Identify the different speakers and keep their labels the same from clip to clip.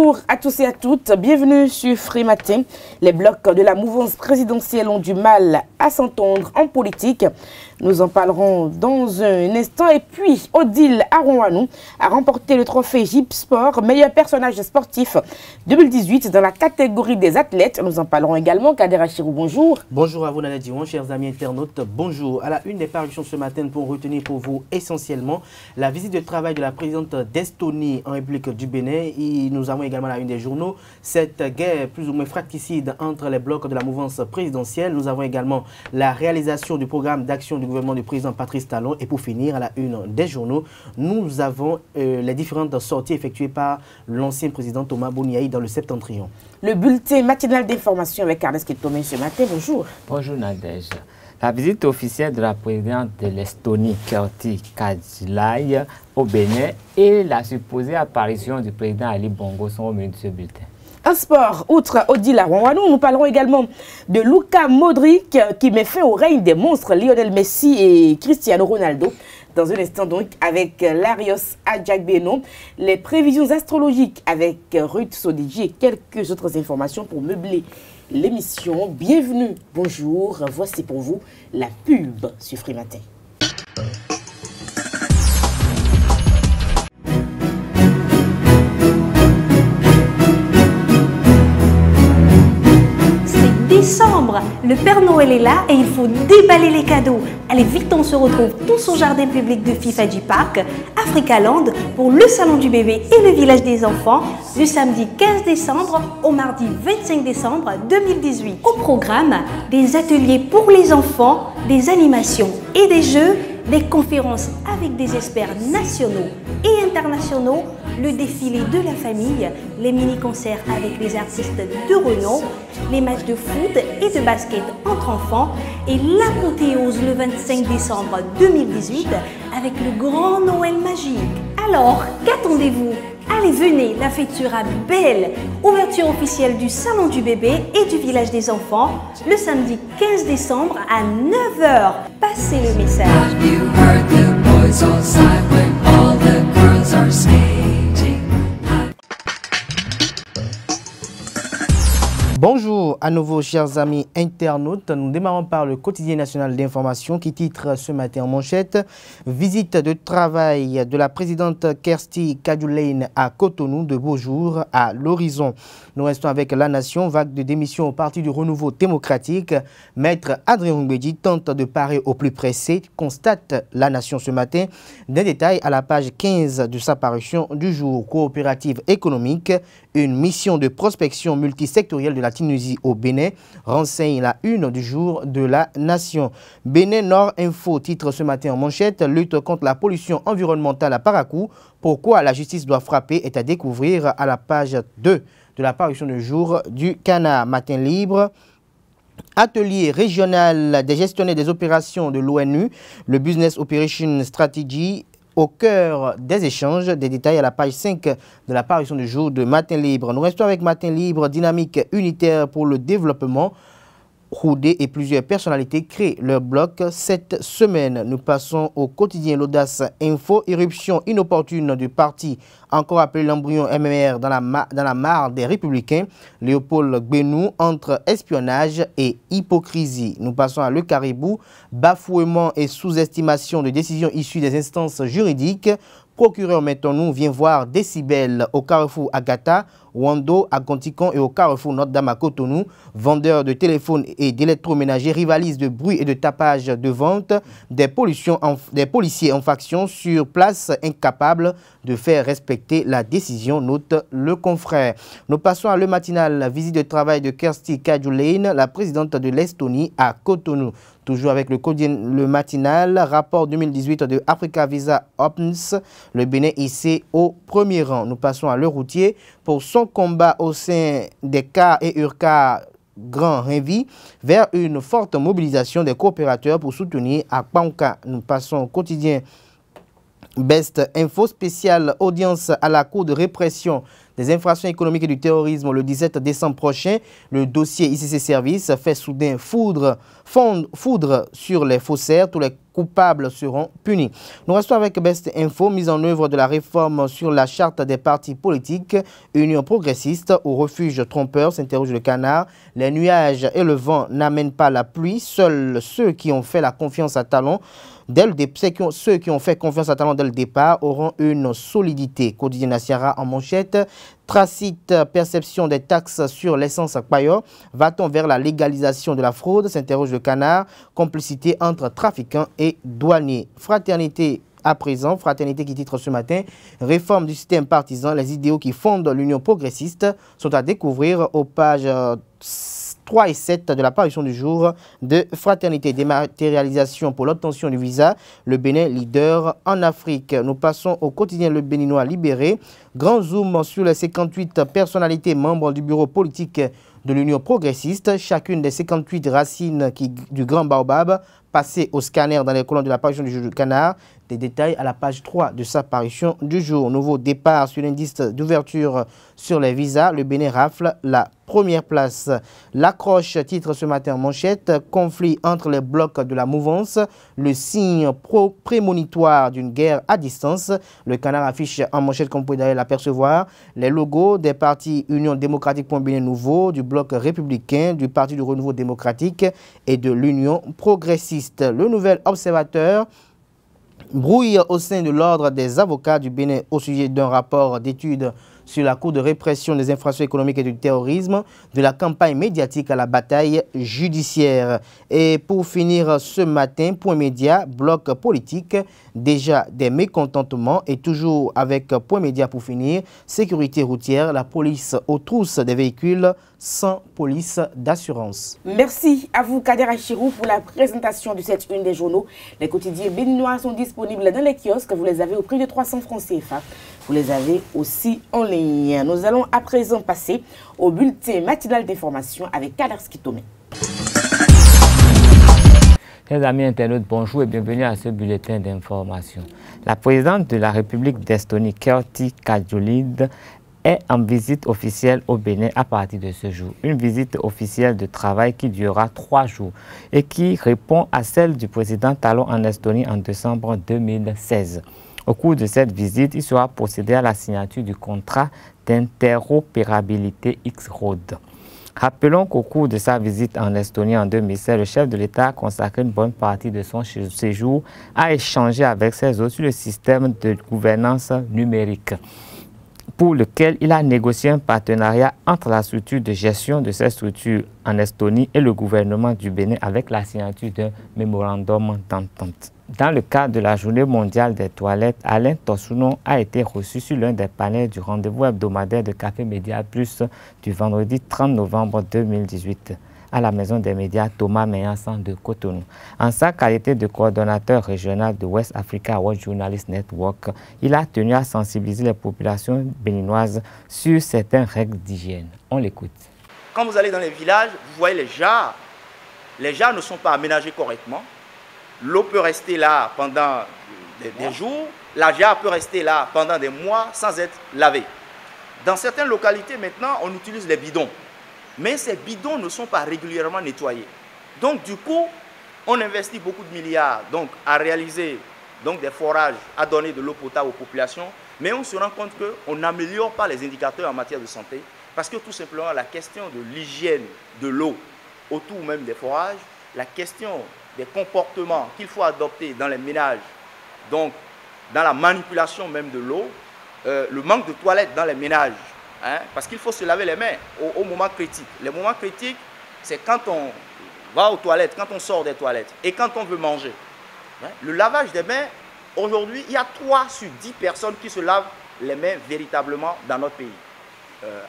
Speaker 1: Bonjour à tous et à toutes, bienvenue sur Free Matin. Les blocs de la mouvance présidentielle ont du mal à s'entendre en politique. Nous en parlerons dans un instant. Et puis, Odile Aronwanou a remporté le trophée Jeep Sport, meilleur personnage sportif 2018 dans la catégorie des athlètes. Nous en parlerons également. Kader Achirou, bonjour.
Speaker 2: Bonjour à vous, Nana Diwan, chers amis internautes. Bonjour. À la une des parutions ce matin, pour retenir pour vous essentiellement la visite de travail de la présidente d'Estonie en République du Bénin. Et nous avons également la une des journaux, cette guerre plus ou moins fratricide entre les blocs de la mouvance présidentielle. Nous avons également la réalisation du programme d'action du gouvernement du président Patrice Talon. Et pour finir, à la une des journaux, nous avons les différentes sorties effectuées par l'ancien président Thomas Boniaï dans le Septentrion.
Speaker 1: Le bulletin matinal d'information avec Carles Ketomé ce matin. Bonjour.
Speaker 3: Bonjour Nadège. La visite officielle de la présidente de l'Estonie, Kersti Kaljulaid, au Bénin et la supposée apparition du président Ali Bongo sont au menu de ce bulletin.
Speaker 1: En sport, outre Odile Aronwanou, nous parlerons également de Luka Modric qui met fin au règne des monstres Lionel Messi et Cristiano Ronaldo. Dans un instant donc avec Larios Adjagbeno, les prévisions astrologiques avec Ruth Sodigi et quelques autres informations pour meubler l'émission. Bienvenue, bonjour, voici pour vous la pub sur Free Matin.
Speaker 4: Décembre, le Père Noël est là et il faut déballer les cadeaux. Allez vite, on se retrouve tous au jardin public de Fifadji Park, Africaland, pour le salon du bébé et le village des enfants, du samedi 15 décembre au mardi 25 décembre 2018. Au programme, des ateliers pour les enfants, des animations et des jeux, des conférences avec des experts nationaux et internationaux, le défilé de la famille, les mini-concerts avec les artistes de renom, les matchs de foot et de basket entre enfants et l'apothéose le 25 décembre 2018 avec le grand Noël magique. Alors, qu'attendez-vous? Allez, venez, la fête sera belle. Ouverture officielle du Salon du bébé et du village des enfants le samedi 15 décembre à 9 h. Passez le message.
Speaker 2: Bonjour à nouveau, chers amis internautes. Nous démarrons par le quotidien national d'information qui titre ce matin en manchette « Visite de travail de la présidente Kersti Kaljulaid à Cotonou de beaux jours à l'horizon ». Nous restons avec La Nation, vague de démission au Parti du Renouveau démocratique. Maître Adrien Ngwedi tente de parer au plus pressé, constate La Nation ce matin. Des détails à la page 15 de sa parution du jour. Coopérative économique, une mission de prospection multisectorielle de la Tunisie au Bénin, renseigne la une du jour de La Nation. Bénin Nord Info titre ce matin en manchette « Lutte contre la pollution environnementale à Parakou. Pourquoi la justice doit frapper » est à découvrir à la page 2 de la parution du jour du Canard. Matin libre. Atelier régional des gestionnaires des opérations de l'ONU, le Business Operation Strategy, au cœur des échanges, des détails à la page 5 de la parution du jour de Matin Libre. Nous restons avec Matin Libre, dynamique unitaire pour le développement. Houdé et plusieurs personnalités créent leur bloc cette semaine. Nous passons au quotidien L'Audace Info. Éruption inopportune du parti, encore appelé l'embryon MMR dans la mare des Républicains. Léopold Gbénou entre espionnage et hypocrisie. Nous passons à Le Caribou. Bafouement et sous-estimation de décisions issues des instances juridiques. Procureur mettons-nous vient voir Décibel au carrefour Agatha, Wando à Gonticon et au carrefour Notre-Dame à Cotonou. Vendeurs de téléphones et d'électroménagers rivalisent de bruit et de tapage de vente. Des policiers en faction sur place incapables de faire respecter la décision, note le confrère. Nous passons à Le Matinal, visite de travail de Kersti Kaljulaid, la présidente de l'Estonie à Cotonou. Toujours avec le Matinal, rapport 2018 de Africa Visa Opens, le Bénin hissé au premier rang. Nous passons à Le Routier pour son combat au sein des CAR et URCAR Grand Renvi vers une forte mobilisation des coopérateurs pour soutenir à Panka. Nous passons au quotidien Best Info spéciale audience à la Cour de répression des infractions économiques et du terrorisme le 17 décembre prochain. Le dossier ICC Service fait soudain foudre sur les faussaires. Tous les coupables seront punis. Nous restons avec Best Info, mise en œuvre de la réforme sur la charte des partis politiques. Union progressiste au refuge trompeur, s'interroge le canard. Les nuages et le vent n'amènent pas la pluie. Seuls ceux qui ont fait la confiance à Talon ceux qui ont fait confiance à Talon dès le départ auront une solidité. Quotidien Nassiara en manchette. Tracite, perception des taxes sur l'essence Payor. Va-t-on vers la légalisation de la fraude? S'interroge le canard. Complicité entre trafiquants et douaniers. Fraternité à présent, Fraternité qui titre ce matin, réforme du système partisan, les idéaux qui fondent l'Union progressiste sont à découvrir aux pages 3 et 7 de la parution du jour de Fraternité. Dématérialisation pour l'obtention du visa, le Bénin leader en Afrique. Nous passons au quotidien Le Béninois libéré. Grand zoom sur les 58 personnalités membres du bureau politique de l'Union progressiste. Chacune des 58 racines du Grand Baobab passées au scanner dans les colonnes de la parution du jour du canard. Des détails à la page 3 de sa parution du jour. Nouveau départ sur l'indice d'ouverture sur les visas. Le Bénin rafle la première place. L'accroche titre ce matin en manchette. Conflit entre les blocs de la mouvance. Le signe prémonitoire d'une guerre à distance. Le canard affiche en manchette, comme vous pouvez d'ailleurs l'apercevoir, les logos des partis Union démocratique pour un Bénin nouveau, du bloc républicain, du Parti du renouveau démocratique et de l'Union progressiste. Le nouvel observateur brouille au sein de l'ordre des avocats du Bénin au sujet d'un rapport d'étude sur la Cour de répression des infractions économiques et du terrorisme, de la campagne médiatique à la bataille judiciaire. Et pour finir ce matin, Point Média, bloc politique, déjà des mécontentements et toujours avec Point Média pour finir, sécurité routière, la police aux trousses des véhicules sans police d'assurance.
Speaker 1: Merci à vous Kader Achirou pour la présentation de cette une des journaux. Les quotidiens béninois sont disponibles dans les kiosques, vous les avez au prix de 300 francs CFA. Vous les avez aussi en ligne. Nous allons à présent passer au bulletin matinal d'information avec Kader Skitome.
Speaker 3: Chers amis internautes, bonjour et bienvenue à ce bulletin d'information. La présidente de la République d'Estonie, Kersti Kaljulaid, est en visite officielle au Bénin à partir de ce jour. Une visite officielle de travail qui durera 3 jours et qui répond à celle du président Talon en Estonie en décembre 2016. Au cours de cette visite, il sera procédé à la signature du contrat d'interopérabilité X-Road. Rappelons qu'au cours de sa visite en Estonie en 2016, le chef de l'État a consacré une bonne partie de son séjour à échanger avec ses hôtes sur le système de gouvernance numérique, pour lequel il a négocié un partenariat entre la structure de gestion de ces structures en Estonie et le gouvernement du Bénin avec la signature d'un mémorandum d'entente. Dans le cadre de la Journée mondiale des toilettes, Alain Tossounon a été reçu sur l'un des panels du rendez-vous hebdomadaire de Café Média Plus du vendredi 30 novembre 2018 à la Maison des médias Thomas Meillassan de Cotonou. En sa qualité de coordonnateur régional de West Africa World Journalist Network, il a tenu à sensibiliser les populations béninoises sur certaines règles d'hygiène. On l'écoute.
Speaker 5: Quand vous allez dans les villages, vous voyez les jarres. Les jarres ne sont pas aménagées correctement. L'eau peut rester là pendant des jours. La jarre peut rester là pendant des mois sans être lavée. Dans certaines localités, maintenant, on utilise les bidons. Mais ces bidons ne sont pas régulièrement nettoyés. Donc, du coup, on investit beaucoup de milliards à réaliser des forages, à donner de l'eau potable aux populations. Mais on se rend compte qu'on n'améliore pas les indicateurs en matière de santé. Parce que tout simplement, la question de l'hygiène de l'eau autour même des forages, la question des comportements qu'il faut adopter dans les ménages, donc dans la manipulation même de l'eau, le manque de toilettes dans les ménages, parce qu'il faut se laver les mains au moment critique. Les moments critiques, c'est quand on va aux toilettes, quand on sort des toilettes et quand on veut manger. Le lavage des mains, aujourd'hui, il y a 3 sur 10 personnes qui se lavent les mains véritablement dans notre pays.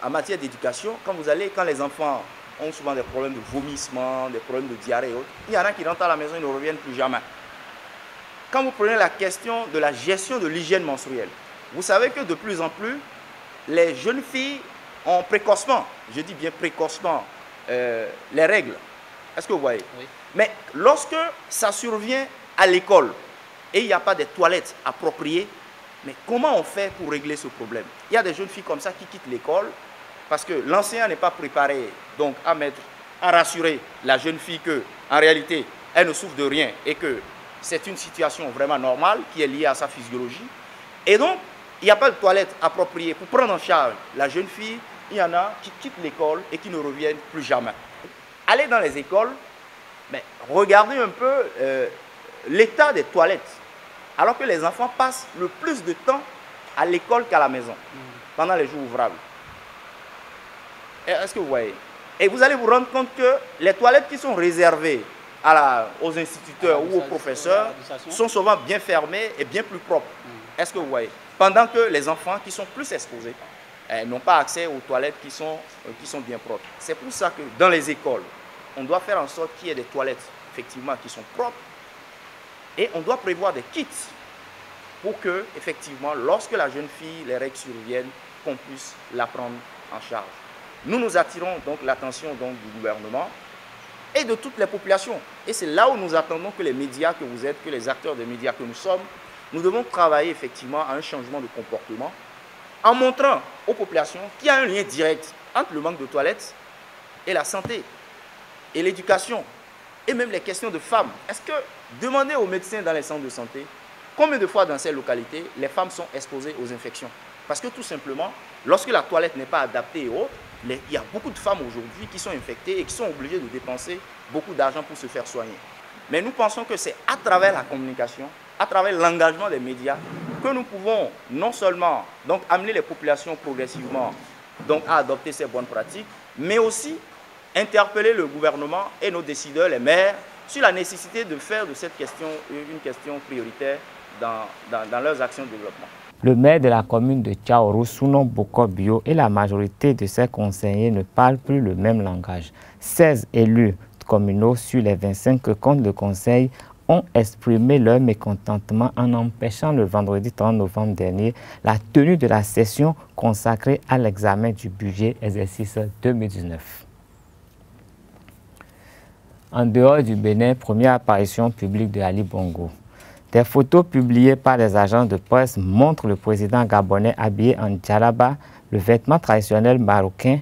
Speaker 5: En matière d'éducation, quand les enfants ont souvent des problèmes de vomissement, des problèmes de diarrhée et autres, il y en a qui rentrent à la maison et ne reviennent plus jamais. Quand vous prenez la question de la gestion de l'hygiène menstruelle, vous savez que de plus en plus, les jeunes filles ont précocement, je dis bien précocement, les règles. Est-ce que vous voyez? Oui. Mais lorsque ça survient à l'école et il n'y a pas de toilettes appropriées, Mais comment on fait pour régler ce problème? Il y a des jeunes filles comme ça qui quittent l'école parce que l'enseignant n'est pas préparé donc à rassurer la jeune fille que, en réalité, elle ne souffre de rien et que c'est une situation vraiment normale qui est liée à sa physiologie. Et donc, il n'y a pas de toilette appropriée pour prendre en charge la jeune fille. Il y en a qui quittent l'école et qui ne reviennent plus jamais. Allez dans les écoles, mais regardez un peu l'état des toilettes. Alors que les enfants passent le plus de temps à l'école qu'à la maison, pendant les jours ouvrables. Est-ce que vous voyez? Et vous allez vous rendre compte que les toilettes qui sont réservées aux instituteurs ou aux professeurs sont souvent bien fermées et bien plus propres. Est-ce que vous voyez? Pendant que les enfants qui sont plus exposés n'ont pas accès aux toilettes qui sont bien propres. C'est pour ça que dans les écoles, on doit faire en sorte qu'il y ait des toilettes effectivement qui sont propres et on doit prévoir des kits pour que, effectivement, lorsque la jeune fille, les règles surviennent, qu'on puisse la prendre en charge. Nous attirons donc l'attention du gouvernement et de toutes les populations. Et c'est là où nous attendons que les médias que vous êtes, que les acteurs des médias que nous sommes, nous devons travailler effectivement à un changement de comportement en montrant aux populations qu'il y a un lien direct entre le manque de toilettes et la santé et l'éducation et même les questions de femmes. Est-ce que, demandez aux médecins dans les centres de santé, combien de fois dans ces localités, les femmes sont exposées aux infections? Parce que tout simplement, lorsque la toilette n'est pas adaptée et autres, il y a beaucoup de femmes aujourd'hui qui sont infectées et qui sont obligées de dépenser beaucoup d'argent pour se faire soigner. Mais nous pensons que c'est à travers la communication, à travers l'engagement des médias, que nous pouvons non seulement donc, amener les populations progressivement donc, à adopter ces bonnes pratiques, mais aussi interpeller le gouvernement et nos décideurs, les maires, sur la nécessité de faire de cette question une question prioritaire dans leurs actions de développement.
Speaker 3: Le maire de la commune de Tchaourou, Sounon Bokobio, et la majorité de ses conseillers ne parlent plus le même langage. 16 élus communaux sur les 25 que compte le conseil ont exprimé leur mécontentement en empêchant le vendredi 30 novembre dernier la tenue de la session consacrée à l'examen du budget exercice 2019. En dehors du Bénin, première apparition publique de Ali Bongo. Des photos publiées par les agents de presse montrent le président gabonais habillé en djellaba, le vêtement traditionnel marocain,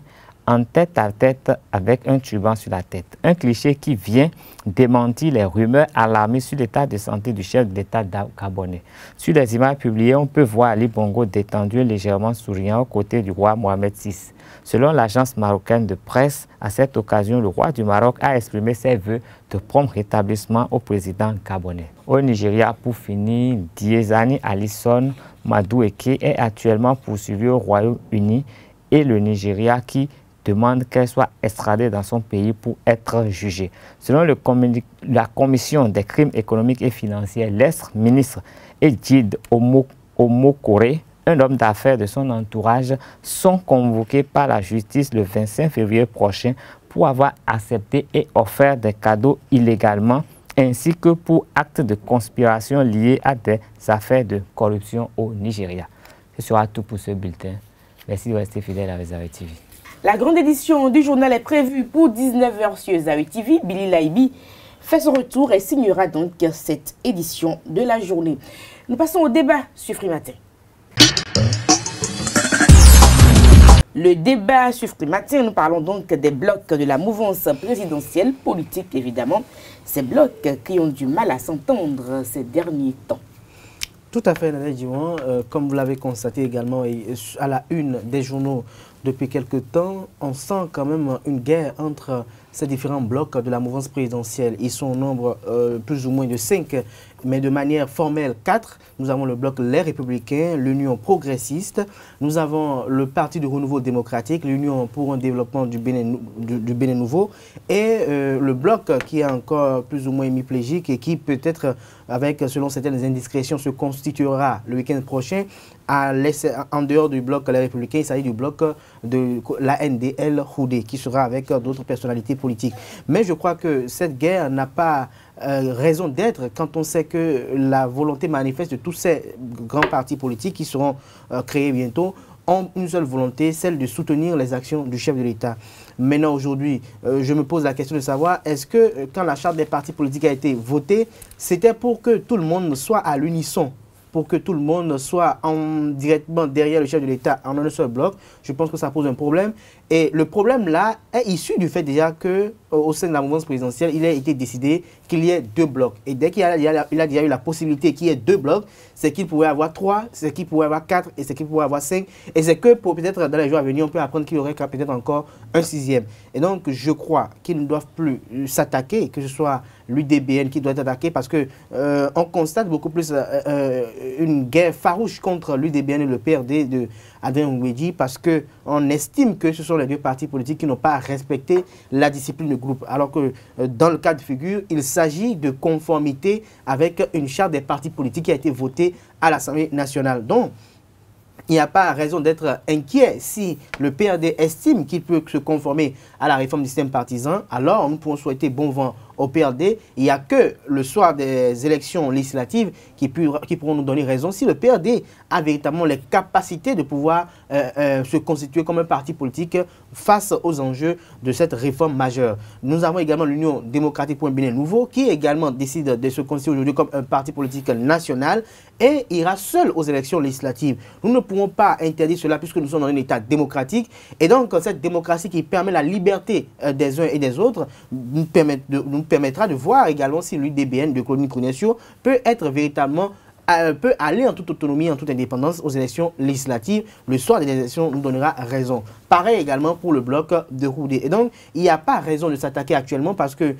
Speaker 3: en tête à tête avec un turban sur la tête. Un cliché qui vient démentir les rumeurs alarmées sur l'état de santé du chef de l'État gabonais. Sur les images publiées, on peut voir Ali Bongo détendu et légèrement souriant aux côtés du roi Mohamed VI. Selon l'agence marocaine de presse, à cette occasion, le roi du Maroc a exprimé ses vœux de prompt rétablissement au président gabonais. Au Nigeria, pour finir, Diezani Alison Madueke est actuellement poursuivi au Royaume-Uni et le Nigeria qui demande qu'elle soit extradée dans son pays pour être jugée. Selon la Commission des crimes économiques et financiers, l'ex-ministre Ejid Omokore, un homme d'affaires de son entourage, sont convoqués par la justice le 25 février prochain pour avoir accepté et offert des cadeaux illégalement, ainsi que pour actes de conspiration liés à des affaires de corruption au Nigeria. Ce sera tout pour ce bulletin. Merci de rester fidèle à Zawi TV.
Speaker 1: La grande édition du journal est prévue pour 19h sur Zawi TV. Billy Laibi fait son retour et signera donc cette édition de la journée. Nous passons au débat sur Frimatin. Le débat sur Frimatin, nous parlons donc des blocs de la mouvance présidentielle, politique évidemment. Ces blocs qui ont du mal à s'entendre ces derniers temps.
Speaker 2: Tout à fait, Nadège Diwan. Comme vous l'avez constaté également à la une des journaux depuis quelques temps, on sent quand même une guerre entre ces différents blocs de la mouvance présidentielle. Ils sont au nombre plus ou moins de 5, mais de manière formelle 4. Nous avons le bloc Les Républicains, l'Union progressiste, nous avons le Parti du renouveau démocratique, l'Union pour un développement du Bénin nouveau, et le bloc qui est encore plus ou moins hémiplégique et qui peut-être, avec selon certaines indiscrétions, se constituera le week-end prochain en dehors du bloc Les Républicains. Il s'agit du bloc de la NDL Houdé, qui sera avec d'autres personnalités politiques. Mais je crois que cette guerre n'a pas raison d'être quand on sait que la volonté manifeste de tous ces grands partis politiques qui seront créés bientôt ont une seule volonté, celle de soutenir les actions du chef de l'État. Maintenant, aujourd'hui, je me pose la question de savoir, est-ce que quand la charte des partis politiques a été votée, c'était pour que tout le monde soit à l'unisson pour que tout le monde soit directement derrière le chef de l'État en un seul bloc. Je pense que ça pose un problème. Et le problème là est issu du fait déjà que au sein de la mouvance présidentielle, il a été décidé qu'il y ait 2 blocs. Et dès qu'il a déjà eu la possibilité qu'il y ait 2 blocs, c'est qu'il pourrait avoir 3, c'est qu'il pourrait avoir 4 et c'est qu'il pourrait avoir 5. Et c'est que pour peut-être dans les jours à venir, on peut apprendre qu'il y aurait peut-être encore un 6e. Et donc je crois qu'ils ne doivent plus s'attaquer, que ce soit l'UDBN qui doit être attaqué, parce que on constate beaucoup plus une guerre farouche contre l'UDBN et le PRD de Adrien Ouédi, parce qu'on estime que ce sont les 2 partis politiques qui n'ont pas respecté la discipline de groupe. Alors que dans le cas de figure, il s'agit de conformité avec une charte des partis politiques qui a été votée à l'Assemblée nationale. Donc, il n'y a pas raison d'être inquiet. Si le PRD estime qu'il peut se conformer à la réforme du système partisan, alors nous pouvons souhaiter bon vent au PRD. Il n'y a que le soir des élections législatives qui pourront nous donner raison. Si le PRD a véritablement les capacités de pouvoir se constituer comme un parti politique face aux enjeux de cette réforme majeure. Nous avons également l'Union démocratique pour un Bénin nouveau qui également décide de se constituer aujourd'hui comme un parti politique national et ira seul aux élections législatives. Nous ne pouvons pas interdire cela puisque nous sommes dans un État démocratique. Et donc cette démocratie qui permet la liberté des uns et des autres nous permettra de voir également si l'UDBN de Claudine Prudencio peut être véritablement peut aller en toute autonomie, en toute indépendance aux élections législatives. Le soir des élections nous donnera raison. Pareil également pour le bloc de Roudé. Et donc, il n'y a pas raison de s'attaquer actuellement parce que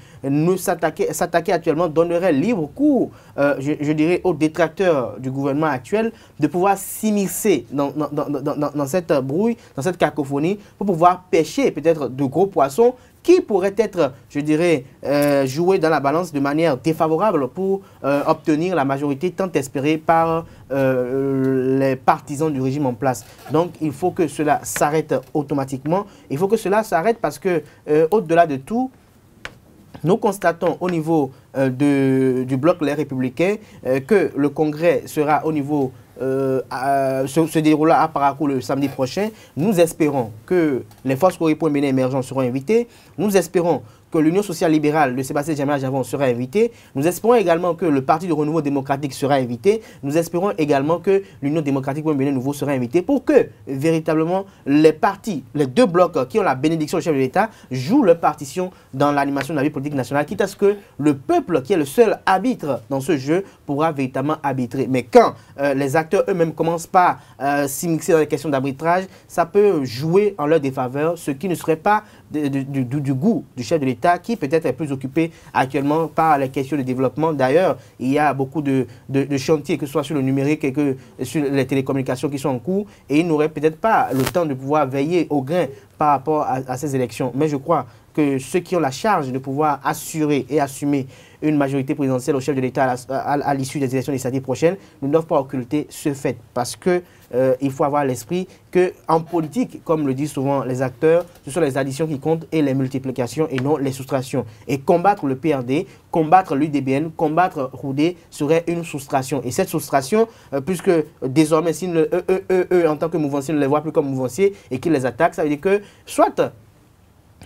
Speaker 2: s'attaquer actuellement donnerait libre cours, je dirais, aux détracteurs du gouvernement actuel de pouvoir s'immiscer dans cette brouille, dans cette cacophonie, pour pouvoir pêcher peut-être de gros poissons qui pourrait être, je dirais, joué dans la balance de manière défavorable pour obtenir la majorité tant espérée par les partisans du régime en place. Donc, il faut que cela s'arrête automatiquement. Il faut que cela s'arrête parce que, au-delà de tout, nous constatons au niveau du bloc Les Républicains que le Congrès sera au niveau se déroulera à Parakou le samedi prochain. Nous espérons que les forces Corée pour Bénin émergents seront invitées. Nous espérons que l'Union sociale libérale de Sébastien Djamila Javon sera invitée. Nous espérons également que le Parti de renouveau démocratique sera invité. Nous espérons également que l'Union démocratique pour un Bénin nouveau sera invitée pour que véritablement les partis, les 2 blocs qui ont la bénédiction du chef de l'État jouent leur partition dans l'animation de la vie politique nationale, quitte à ce que le peuple, qui est le seul arbitre dans ce jeu, pourra véritablement arbitrer. Mais quand les acteurs eux-mêmes commencent par s'immiscer dans les questions d'arbitrage, ça peut jouer en leur défaveur, ce qui ne serait pas du goût du chef de l'État, qui peut-être est plus occupé actuellement par les questions de développement. D'ailleurs, il y a beaucoup de chantiers, que ce soit sur le numérique et que sur les télécommunications qui sont en cours, et il n'aurait peut-être pas le temps de pouvoir veiller au grain par rapport à ces élections. Mais je crois que ceux qui ont la charge de pouvoir assurer et assumer une majorité présidentielle au chef de l'État à l'issue des élections législatives prochaines ne doivent pas occulter ce fait. Parce que il faut avoir l'esprit qu'en politique, comme le disent souvent les acteurs, ce sont les additions qui comptent et les multiplications et non les soustractions. Et combattre le PRD, combattre l'UDBN, combattre Roudé serait une soustration. Et cette soustration, puisque désormais, eux, en tant que mouvanciers, ne les voient plus comme mouvanciers et qu'ils les attaquent, ça veut dire que soit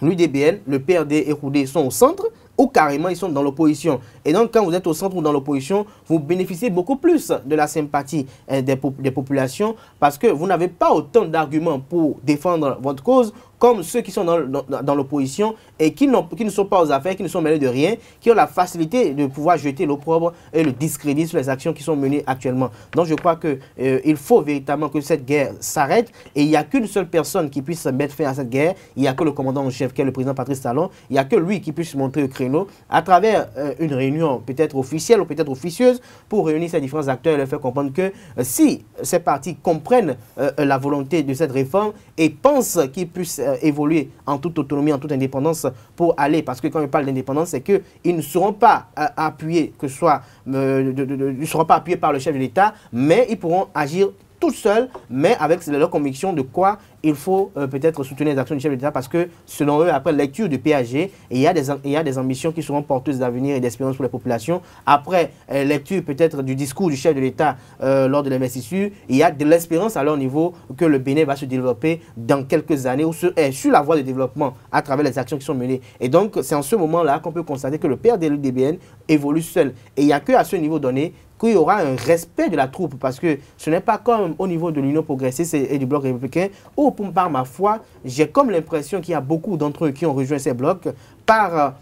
Speaker 2: l'UDBN, le PRD et Roudé sont au centre, ou carrément ils sont dans l'opposition. Et donc quand vous êtes au centre ou dans l'opposition, vous bénéficiez beaucoup plus de la sympathie des populations parce que vous n'avez pas autant d'arguments pour défendre votre cause comme ceux qui sont dans l'opposition et qui ne sont pas aux affaires, qui ne sont mêlés de rien, qui ont la facilité de pouvoir jeter l'opprobre et le discrédit sur les actions qui sont menées actuellement. Donc je crois qu'il faut véritablement que cette guerre s'arrête et il n'y a qu'une seule personne qui puisse mettre fin à cette guerre, il n'y a que le commandant en chef qui est le président Patrice Talon, il n'y a que lui qui puisse montrer le créneau à travers une réunion peut-être officielle ou peut-être officieuse pour réunir ces différents acteurs et leur faire comprendre que si ces partis comprennent la volonté de cette réforme et pensent qu'ils puissent évoluer en toute autonomie, en toute indépendance pour aller, parce que quand je parle d'indépendance, c'est qu'ils ne seront pas appuyés, que ce soit, ne seront pas appuyés par le chef de l'État, mais ils pourront agir tout seuls, mais avec leur conviction de quoi il faut peut-être soutenir les actions du chef de l'État parce que selon eux, après lecture du PAG, il y a des ambitions qui seront porteuses d'avenir et d'espérance pour les populations. Après lecture peut-être du discours du chef de l'État lors de l'investiture, il y a de l'espérance à leur niveau que le Bénin va se développer dans quelques années ou sur la voie de développement à travers les actions qui sont menées. Et donc, c'est en ce moment-là qu'on peut constater que le PRD et l'UDBN évoluent seuls. Et il n'y a qu'à ce niveau donné qu'il y aura un respect de la troupe, parce que ce n'est pas comme au niveau de l'Union progressiste et du bloc républicain, où, par ma foi, j'ai comme l'impression qu'il y a beaucoup d'entre eux qui ont rejoint ces blocs par...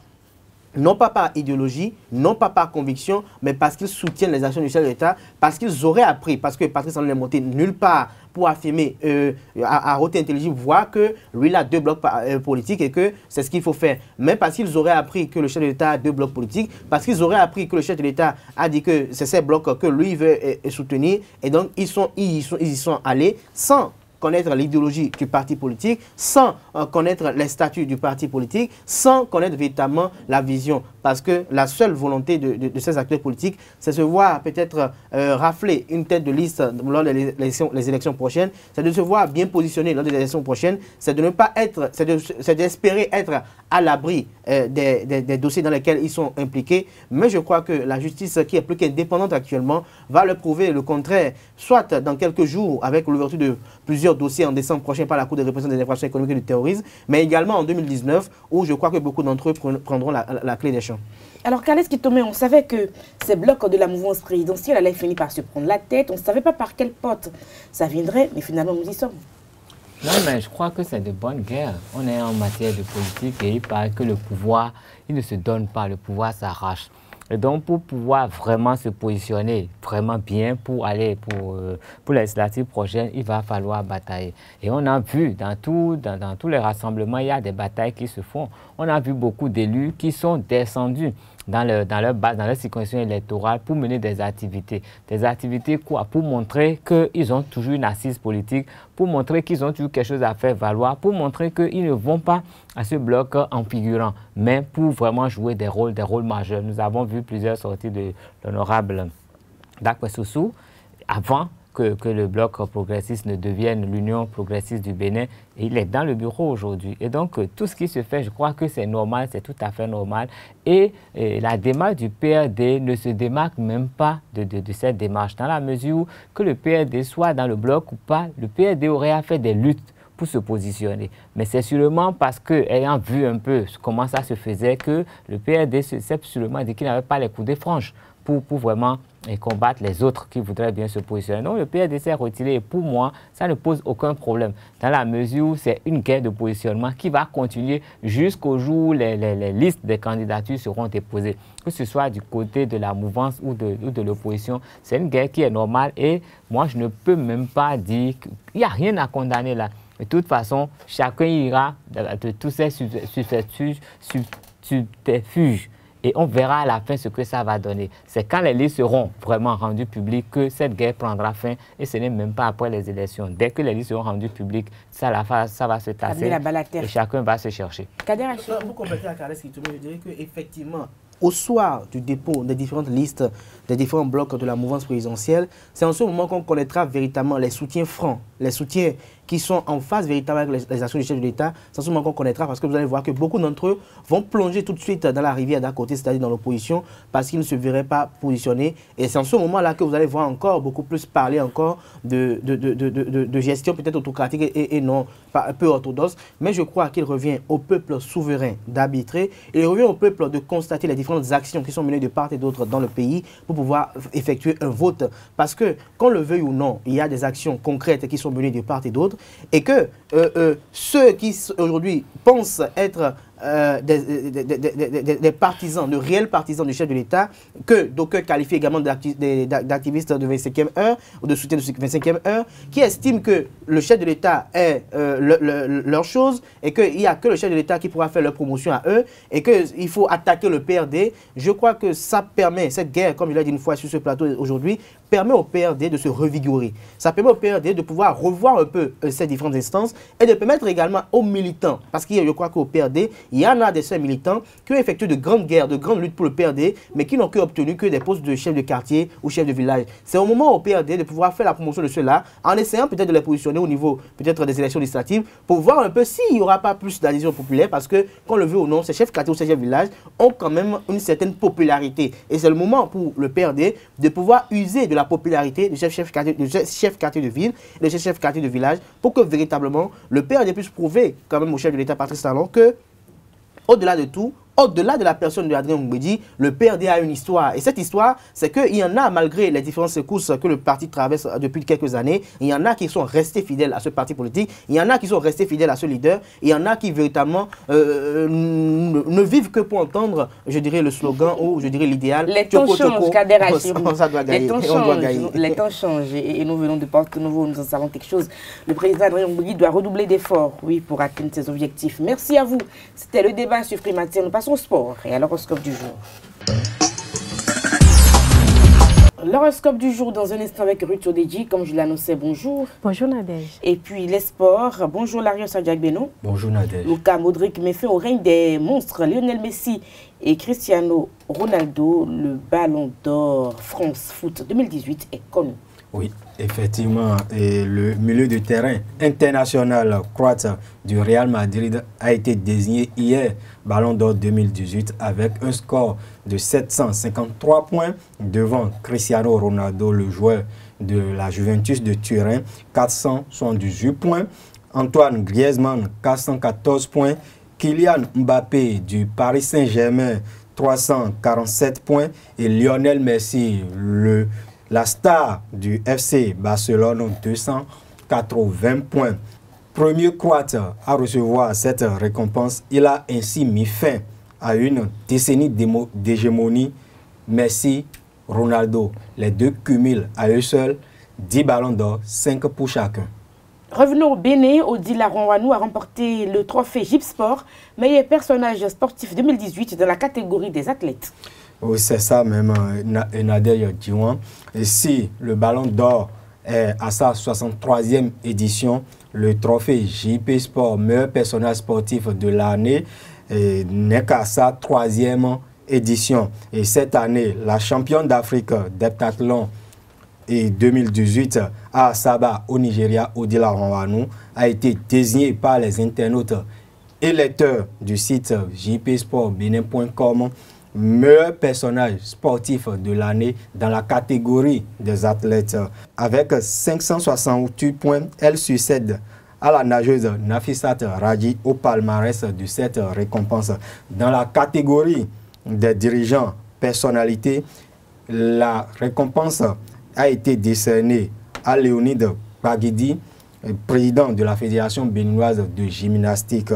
Speaker 2: non pas par idéologie, non pas par conviction, mais parce qu'ils soutiennent les actions du chef de l'État, parce qu'ils auraient appris, parce que Patrice Talon n'est monté nulle part pour affirmer à haute intelligible voix que lui, il a 2 blocs politiques et que c'est ce qu'il faut faire. Mais parce qu'ils auraient appris que le chef de l'État a 2 blocs politiques, parce qu'ils auraient appris que le chef de l'État a dit que c'est ces blocs que lui veut soutenir, et donc ils y sont allés sans connaître l'idéologie du parti politique, sans connaître les statuts du parti politique, sans connaître véritablement la vision. Parce que la seule volonté de ces acteurs politiques, c'est de se voir peut-être rafler une tête de liste lors des élections prochaines, c'est de se voir bien positionné lors des élections prochaines, c'est de ne pas être, c'est d'espérer être à l'abri des dossiers dans lesquels ils sont impliqués. Mais je crois que la justice, qui est plus qu'indépendante actuellement, va le prouver le contraire, soit dans quelques jours avec l'ouverture de plusieurs dossiers en décembre prochain par la Cour de répression des infractions économiques et du terrorisme, mais également en 2019, où je crois que beaucoup d'entre eux prendront la clé des champs.
Speaker 1: Alors, Carles Kitome, on savait que ces blocs de la mouvance présidentielle allaient finir par se prendre la tête. On ne savait pas par quelle porte ça viendrait, mais finalement, nous y sommes.
Speaker 3: Non, mais je crois que c'est de bonne guerre. On est en matière de politique et il paraît que le pouvoir, il ne se donne pas, le pouvoir s'arrache. Et donc, pour pouvoir vraiment se positionner vraiment bien pour aller pour les législatives prochaines, il va falloir batailler. Et on a vu dans tous les rassemblements, il y a des batailles qui se font. On a vu beaucoup d'élus qui sont descendus dans leur circonscription électorale pour mener des activités. Des activités quoi? Pour montrer qu'ils ont toujours une assise politique, pour montrer qu'ils ont toujours quelque chose à faire valoir, pour montrer qu'ils ne vont pas à ce bloc en figurant, mais pour vraiment jouer des rôles majeurs. Nous avons vu plusieurs sorties de l'honorable Dakwe Soussou avant que le bloc progressiste ne devienne l'Union progressiste du Bénin. Et il est dans le bureau aujourd'hui. Et donc, tout ce qui se fait, je crois que c'est normal, c'est tout à fait normal. Et la démarche du PRD ne se démarque même pas de cette démarche. Dans la mesure où que le PRD soit dans le bloc ou pas, le PRD aurait à faire des luttes pour se positionner. Mais c'est sûrement parce que, ayant vu un peu comment ça se faisait, que le PRD s'est sûrement dit qu'il n'avait pas les coups de franche pour vraiment combattre les autres qui voudraient bien se positionner. Donc le PRD s'est retiré et pour moi, ça ne pose aucun problème dans la mesure où c'est une guerre de positionnement qui va continuer jusqu'au jour où les listes des candidatures seront déposées. Que ce soit du côté de la mouvance ou de l'opposition, c'est une guerre qui est normale et moi je ne peux même pas dire qu'il n'y a rien à condamner là. De toute façon, chacun ira de tous ces subterfuges. Et on verra à la fin ce que ça va donner. C'est quand les listes seront vraiment rendues publiques que cette guerre prendra fin. Et ce n'est même pas après les élections. Dès que les listes seront rendues publiques, ça va se tasser. Et chacun va se chercher.
Speaker 2: Pour compléter à Carles Kitome, je dirais qu'effectivement, au soir du dépôt des différentes listes, des différents blocs de la mouvance présidentielle, c'est en ce moment qu'on connaîtra véritablement les soutiens francs, les soutiens qui sont en phase véritablement avec les actions du chef de l'État. C'est en ce moment qu'on connaîtra parce que vous allez voir que beaucoup d'entre eux vont plonger tout de suite dans la rivière d'à côté, c'est-à-dire dans l'opposition, parce qu'ils ne se verraient pas positionnés. Et c'est en ce moment-là que vous allez voir encore beaucoup plus parler encore de gestion peut-être autocratique et non pas peu orthodoxe. Mais je crois qu'il revient au peuple souverain d'arbitrer. Il revient au peuple de constater les différentes actions qui sont menées de part et d'autre dans le pays pour pouvoir effectuer un vote. Parce que, qu'on le veuille ou non, il y a des actions concrètes qui sont menées de part et d'autre. Et que ceux qui aujourd'hui pensent être des partisans, de réels partisans du chef de l'État, que d'aucuns qualifient également d'activistes de 25e heure ou de soutien de 25e heure, qui estiment que le chef de l'État est leur chose et qu'il n'y a que le chef de l'État qui pourra faire leur promotion à eux et qu'il faut attaquer le PRD. Je crois que ça permet, cette guerre, comme je l'ai dit une fois sur ce plateau aujourd'hui, permet au PRD de se revigorer. Ça permet au PRD de pouvoir revoir un peu ces différentes instances et de permettre également aux militants, parce que je crois qu'au PRD, il y en a de ces militants qui ont effectué de grandes guerres, de grandes luttes pour le PRD, mais qui n'ont obtenu que des postes de chef de quartier ou chef de village. C'est au moment au PRD de pouvoir faire la promotion de ceux-là, en essayant peut-être de les positionner au niveau peut-être des élections législatives, pour voir un peu s'il n'y aura pas plus d'adhésion populaire, parce que, qu'on le veut ou non, ces chefs de quartier ou ces chefs de village ont quand même une certaine popularité. Et c'est le moment pour le PRD de pouvoir user de la popularité de chef quartier de ville et de chef quartier de village, pour que véritablement le PRD puisse prouver quand même au chef de l'État Patrice Talon que, au-delà de tout, au-delà de la personne de Adrien Mbedi, le PRD a une histoire. Et cette histoire, c'est qu'il y en a, malgré les différentes secousses que le parti traverse depuis quelques années, il y en a qui sont restés fidèles à ce parti politique, il y en a qui sont restés fidèles à ce leader, et il y en a qui véritablement ne vivent que pour entendre, je dirais, le slogan ou je dirais l'idéal.
Speaker 1: Les temps changent, Kader Hachim.
Speaker 2: Les
Speaker 1: temps changent et nous venons de Porto Novo, nous en savons quelque chose. Le président Adrien Mbedi doit redoubler d'efforts, oui, pour atteindre ses objectifs. Merci à vous. C'était le débat sur Primatir. Nous passons au sport et à l'horoscope du jour. L'horoscope du jour dans un instant avec Ruth Odeji, comme je l'annonçais, bonjour.
Speaker 6: Bonjour Nadège.
Speaker 1: Et puis les sports, bonjour Larios Adjagbeno.
Speaker 7: Bonjour Nadège.
Speaker 1: Luka Modric met fin au règne des monstres, Lionel Messi et Cristiano Ronaldo. Le Ballon d'Or France Foot 2018 est connu.
Speaker 7: Oui, effectivement, et le milieu de terrain international croate du Real Madrid a été désigné hier Ballon d'Or 2018 avec un score de 753 points devant Cristiano Ronaldo, le joueur de la Juventus de Turin, 478 points, Antoine Griezmann, 414 points, Kylian Mbappé du Paris Saint-Germain, 347 points et Lionel Messi, la star du FC Barcelone, 280 points. Premier Croate à recevoir cette récompense, il a ainsi mis fin à une décennie d'hégémonie. Messi, Ronaldo, les deux cumulent à eux seuls 10 ballons d'or, 5 pour chacun.
Speaker 1: Revenons au Bénin, Odila Ronwanou a remporté le trophée Gipsport, meilleur personnage sportif 2018 dans la catégorie des athlètes.
Speaker 7: Oui, c'est ça même, Nadège Diouan. Et si le Ballon d'Or est à sa 63e édition, le trophée JP Sport, meilleur personnage sportif de l'année, n'est qu'à sa 3e édition. Et cette année, la championne d'Afrique d'heptathlon et 2018 à Asaba au Nigeria, Odila Ronwanou, a été désignée par les internautes et lecteurs du site jpsportbenin.com meilleur personnage sportif de l'année dans la catégorie des athlètes. Avec 568 points, elle succède à la nageuse Nafisat Raji au palmarès de cette récompense. Dans la catégorie des dirigeants personnalités, la récompense a été décernée à Léonide Baguidi, président de la Fédération béninoise de gymnastique.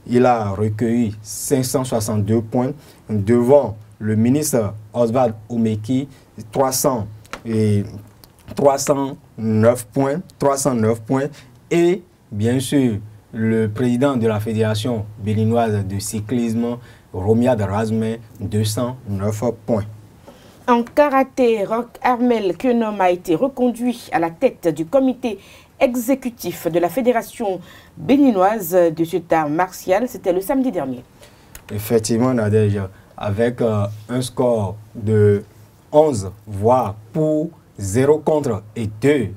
Speaker 7: Il a recueilli 562 points devant le ministre Oswald Omeki, 309 points et bien sûr le président de la Fédération béninoise de cyclisme, Romiad Razme, 209 points.
Speaker 1: En karaté, Roch Armel Kenom a été reconduit à la tête du comité exécutif de la Fédération béninoise de cet art martial. C'était le samedi dernier. Effectivement,
Speaker 7: Nadège, avec un score de 11 voix pour, 0 contre et 2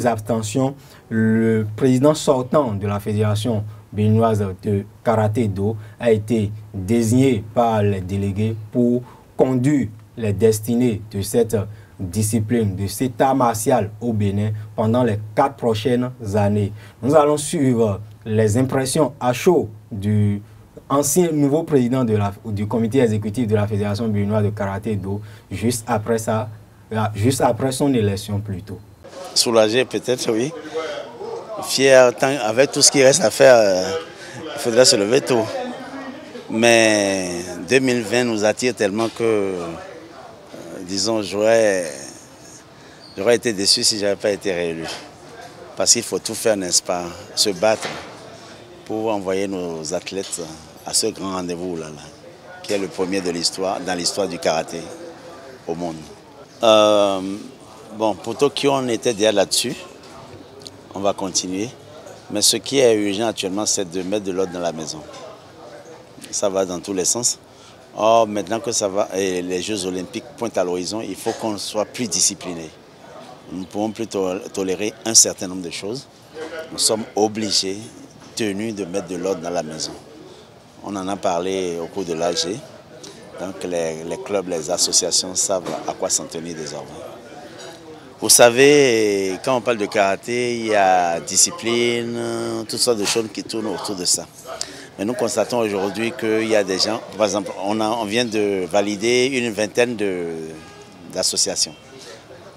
Speaker 7: abstentions, le président sortant de la Fédération béninoise de karaté-do a été désigné par les délégués pour conduire les destinées de cette discipline, de cet art martial au Bénin pendant les 4 prochaines années. Nous allons suivre les impressions à chaud du ancien nouveau président du comité exécutif de la Fédération béninoise de karaté-do juste après son élection plutôt.
Speaker 8: Soulagé peut-être, oui. Fier, avec tout ce qui reste à faire, il faudrait se lever tôt. Mais 2020 nous attire tellement que, disons, j'aurais été déçu si je n'avais pas été réélu. Parce qu'il faut tout faire, n'est-ce pas, se battre pour envoyer nos athlètes à ce grand rendez-vous-là, qui est le premier de l'histoire, dans l'histoire du karaté au monde. Bon, pour Tokyo, on était déjà là-dessus. On va continuer. Mais ce qui est urgent actuellement, c'est de mettre de l'ordre dans la maison. Ça va dans tous les sens. Or, maintenant que ça va, et les Jeux Olympiques pointent à l'horizon, il faut qu'on soit plus discipliné. Nous ne pouvons plus tolérer un certain nombre de choses. Nous sommes obligés, tenus de mettre de l'ordre dans la maison. On en a parlé au cours de l'AG. Donc les clubs, les associations savent à quoi s'en tenir désormais. Vous savez, quand on parle de karaté, il y a discipline, toutes sortes de choses qui tournent autour de ça. Mais nous constatons aujourd'hui qu'il y a des gens, par exemple, on vient de valider une vingtaine d'associations.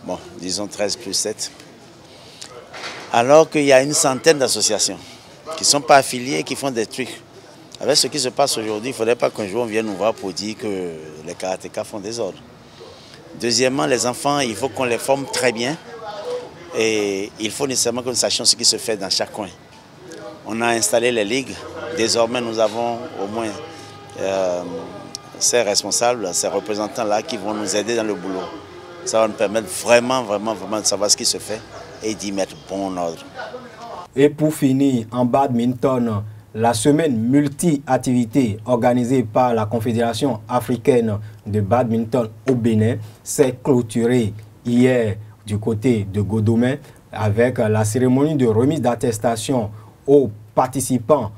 Speaker 8: Bon, disons 13 plus 7. Alors qu'il y a une centaine d'associations qui ne sont pas affiliées et qui font des trucs. Avec ce qui se passe aujourd'hui, il ne faudrait pas qu'un jour on vienne nous voir pour dire que les karatékas font des ordres. Deuxièmement, les enfants, il faut qu'on les forme très bien. Et il faut nécessairement que nous sachions ce qui se fait dans chaque coin. On a installé les ligues. Désormais, nous avons au moins ces responsables, ces représentants-là qui vont nous aider dans le boulot. Ça va nous permettre vraiment de savoir ce qui se fait et d'y mettre bon ordre.
Speaker 7: Et pour finir, en badminton, la semaine multi-activité organisée par la Confédération africaine de badminton au Bénin s'est clôturée hier du côté de Godomé avec la cérémonie de remise d'attestation aux participants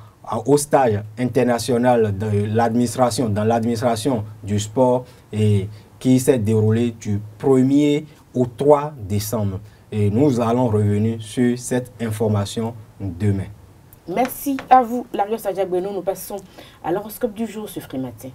Speaker 7: au stage international de l'administration, dans l'administration du sport et qui s'est déroulé du 1er au 3 décembre. Et nous allons revenir sur cette information demain.
Speaker 1: Merci à vous, Larios Adjabeno. Nous passons à l'horoscope du jour ce matin.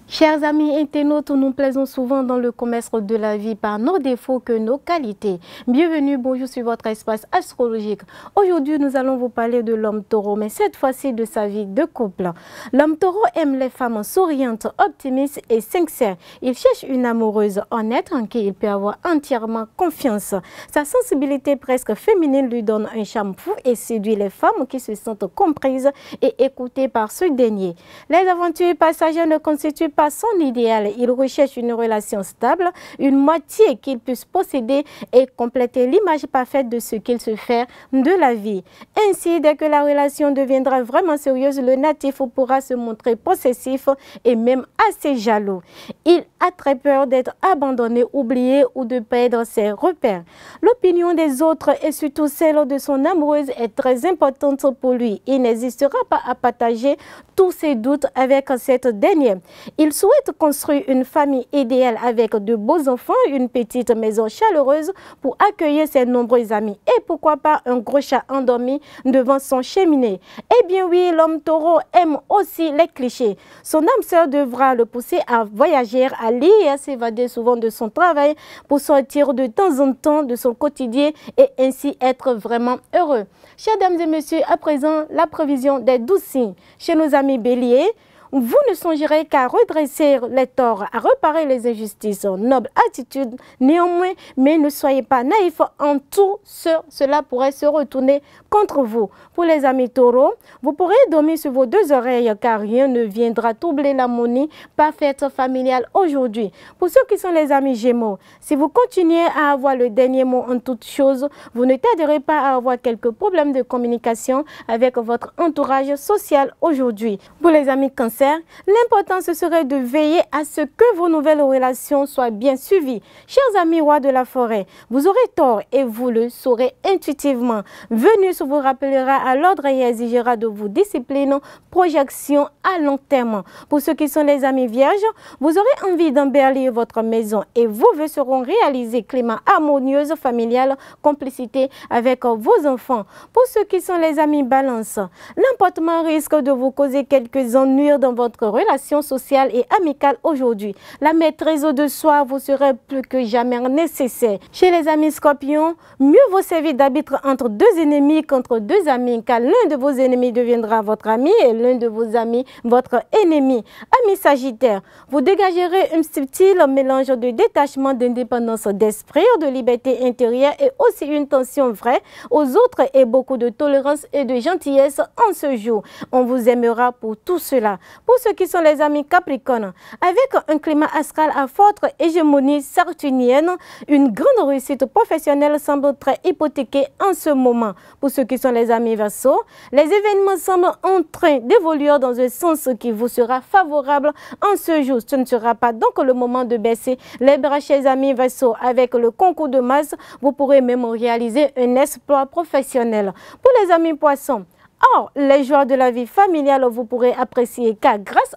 Speaker 4: Chers amis internautes, nous plaisons souvent dans le commerce de la vie par nos défauts que nos qualités. Bienvenue, bonjour sur votre espace astrologique. Aujourd'hui, nous allons vous parler de l'homme taureau, mais cette fois-ci de sa vie de couple. L'homme taureau aime les femmes souriantes, optimistes et sincères. Il cherche une amoureuse honnête en qui il peut avoir entièrement confiance. Sa sensibilité presque féminine lui donne un charme fou et séduit les femmes qui se sentent comprises et écoutées par ce dernier. Les aventures passagères ne constituent pas son idéal. Il recherche une relation stable, une moitié qu'il puisse posséder et compléter l'image parfaite de ce qu'il se fait de la vie. Ainsi, dès que la relation deviendra vraiment sérieuse, le natif pourra se montrer possessif et même assez jaloux. Il a très peur d'être abandonné, oublié ou de perdre ses repères. L'opinion des autres et surtout celle de son amoureuse est très importante pour lui. Il n'hésitera pas à partager tous ses doutes avec cette dernière. Il souhaite construire une famille idéale avec de beaux enfants, une petite maison chaleureuse pour accueillir ses nombreux amis et pourquoi pas un gros chat endormi devant son cheminée. Eh bien oui, l'homme taureau aime aussi les clichés. Son âme sœur devra le pousser à voyager, à lire et à s'évader souvent de son travail pour sortir de temps en temps de son quotidien et ainsi être vraiment heureux. Chers dames et messieurs, à présent, la prévision des 12 signes. Chez nos amis béliers, vous ne songerez qu'à redresser les torts, à réparer les injustices. Noble attitude, néanmoins, mais ne soyez pas naïfs. En tout, cela pourrait se retourner contre vous. Pour les amis taureaux, vous pourrez dormir sur vos deux oreilles car rien ne viendra troubler l'harmonie parfaite familiale aujourd'hui. Pour ceux qui sont les amis gémeaux, si vous continuez à avoir le dernier mot en toutes choses, vous ne tarderez pas à avoir quelques problèmes de communication avec votre entourage social aujourd'hui. Pour les amis cancer, l'important ce serait de veiller à ce que vos nouvelles relations soient bien suivies. Chers amis rois de la forêt, vous aurez tort et vous le saurez intuitivement. Vénus vous rappellera à l'ordre et exigera de vous discipline, projection à long terme. Pour ceux qui sont les amis vierges, vous aurez envie d'embellir votre maison et vos vœux seront réalisés. Climat harmonieux, familial, complicité avec vos enfants. Pour ceux qui sont les amis balance, l'emportement risque de vous causer quelques ennuis dans votre relation sociale et amicale aujourd'hui. La maîtrise de soi vous serait plus que jamais nécessaire. Chez les amis scorpions, mieux vaut servir d'arbitre entre deux ennemis qu'entre deux amis, car l'un de vos ennemis deviendra votre ami et l'un de vos amis votre ennemi. Amis sagittaires, vous dégagerez un subtil mélange de détachement, d'indépendance d'esprit, de liberté intérieure et aussi une tension vraie aux autres et beaucoup de tolérance et de gentillesse en ce jour. On vous aimera pour tout cela. Pour ceux qui sont les amis capricornes, avec un climat astral à forte hégémonie saturnienne, une grande réussite professionnelle semble très hypothéquée en ce moment. Pour ceux qui sont les amis verseaux, les événements semblent en train d'évoluer dans un sens qui vous sera favorable en ce jour. Ce ne sera pas donc le moment de baisser les bras, chers amis verseaux. Avec le concours de Mars, vous pourrez même réaliser un exploit professionnel. Pour les amis poissons,
Speaker 6: Or, les joies de la vie familiale, vous pourrez apprécier car grâce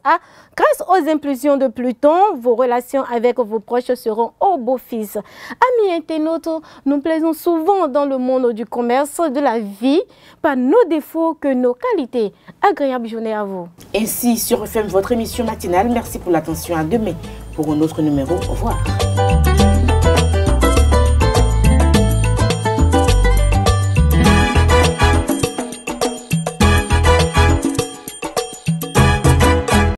Speaker 6: aux impulsions de Pluton, vos relations avec vos proches seront au beau fixe. Amis internautes, nous plaisons souvent dans le monde du commerce, de la vie, par nos défauts que nos qualités. Agréable journée à vous.
Speaker 1: Ainsi, sur FM, votre émission matinale. Merci pour l'attention. À demain pour un autre numéro. Au revoir.